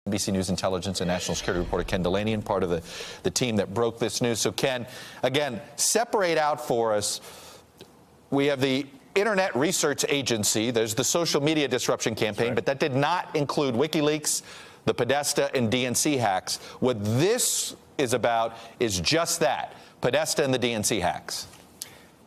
NBC News intelligence and national security reporter Ken Delaney, part of the team that broke this news. So, Ken, again, separate out for us. We have the Internet Research Agency. There's the social media disruption campaign, but that did not include WikiLeaks, the Podesta, and DNC hacks. What this is about is just that, Podesta and the DNC hacks.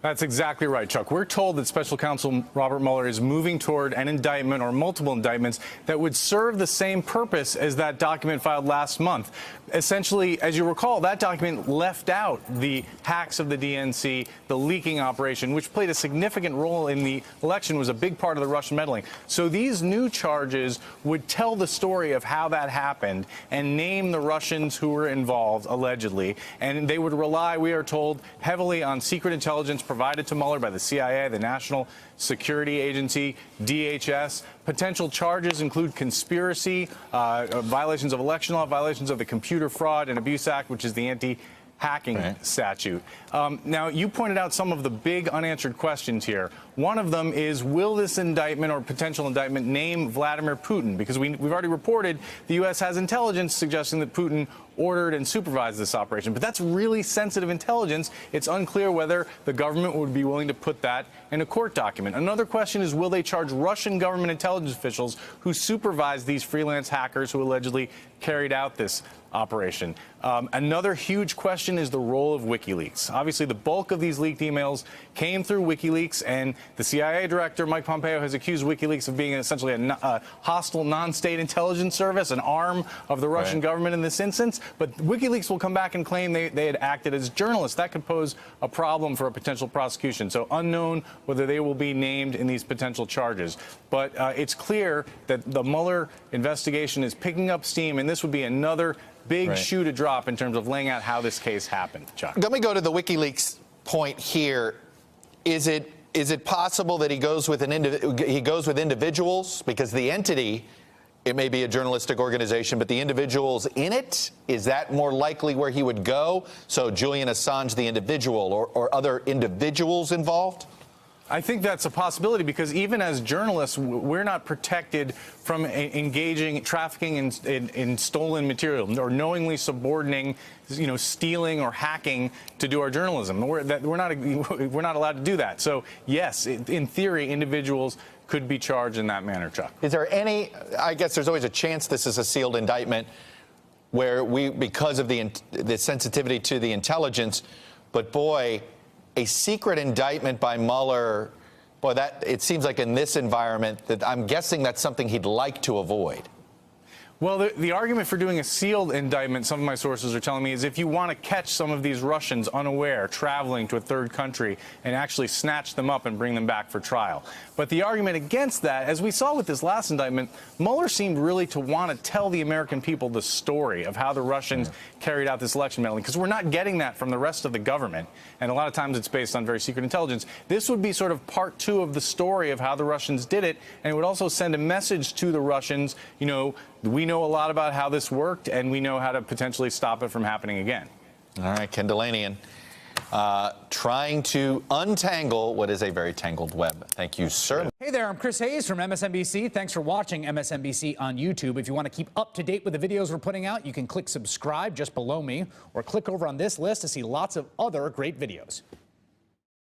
That's exactly right, Chuck. We're told that Special Counsel Robert Mueller is moving toward an indictment or multiple indictments that would serve the same purpose as that document filed last month. Essentially, as you recall, that document left out the hacks of the DNC, the leaking operation, which played a significant role in the election, was a big part of the Russian meddling. So these new charges would tell the story of how that happened and name the Russians who were involved, allegedly. And they would rely, we are told, heavily on secret intelligence provided to Mueller by the CIA, the National Security Agency, DHS. Potential charges include conspiracy, violations of election law, violations of the Computer Fraud and Abuse Act, which is the anti-hacking statute. Now, you pointed out some of the big unanswered questions here. One of them is, will this indictment or potential indictment name Vladimir Putin? Because we've already reported the U.S. has intelligence suggesting that Putin ordered and supervised this operation. But that's really sensitive intelligence. It's unclear whether the government would be willing to put that in a court document. Another question is, will they charge Russian government intelligence officials who supervised these freelance hackers who allegedly carried out this operation? Another huge question is the role of WikiLeaks. Obviously, the bulk of these leaked emails came through WikiLeaks, and the CIA director, Mike Pompeo, has accused WikiLeaks of being essentially a hostile non-state intelligence service, an arm of the Russian government in this instance. But WikiLeaks will come back and claim they had acted as journalists. That could pose a problem for a potential prosecution. So unknown whether they will be named in these potential charges. But it's clear that the Mueller investigation is picking up steam, and this would be another big shoe to drop in terms of laying out how this case happened, Chuck. Let me go to the WikiLeaks point here. Is it possible that he goes with individuals, because the entity, it may be a journalistic organization, but the individuals in it, is that more likely where he would go? So Julian Assange, the individual, or other individuals involved? I think that's a possibility, because even as journalists, we're not protected from engaging, trafficking in stolen material or knowingly subordinating, stealing or hacking to do our journalism. We're not allowed to do that. So yes, in theory, individuals could be charged in that manner, Chuck. Is there any, I guess there's always a chance this is a sealed indictment where because of the sensitivity to the intelligence, but boy, a secret indictment by Mueller, boy, it seems like in this environment that I'm guessing that's something he'd like to avoid. Well, the argument for doing a sealed indictment, some of my sources are telling me, is if you want to catch some of these Russians unaware, traveling to a third country, and actually snatch them up and bring them back for trial. But the argument against that, as we saw with this last indictment, Mueller seemed really to want to tell the American people the story of how the Russians carried out this election meddling, because we're not getting that from the rest of the government. And a lot of times it's based on very secret intelligence. This would be sort of part two of the story of how the Russians did it, and it would also send a message to the Russians, we know a lot about how this worked, and we know how to potentially stop it from happening again. All right, Ken Delaney, trying to untangle what is a very tangled web. Thank you, sir. Hey there, I'm Chris Hayes from MSNBC. Thanks for watching MSNBC on YouTube. If you want to keep up to date with the videos we're putting out, you can click subscribe just below me, or click over on this list to see lots of other great videos.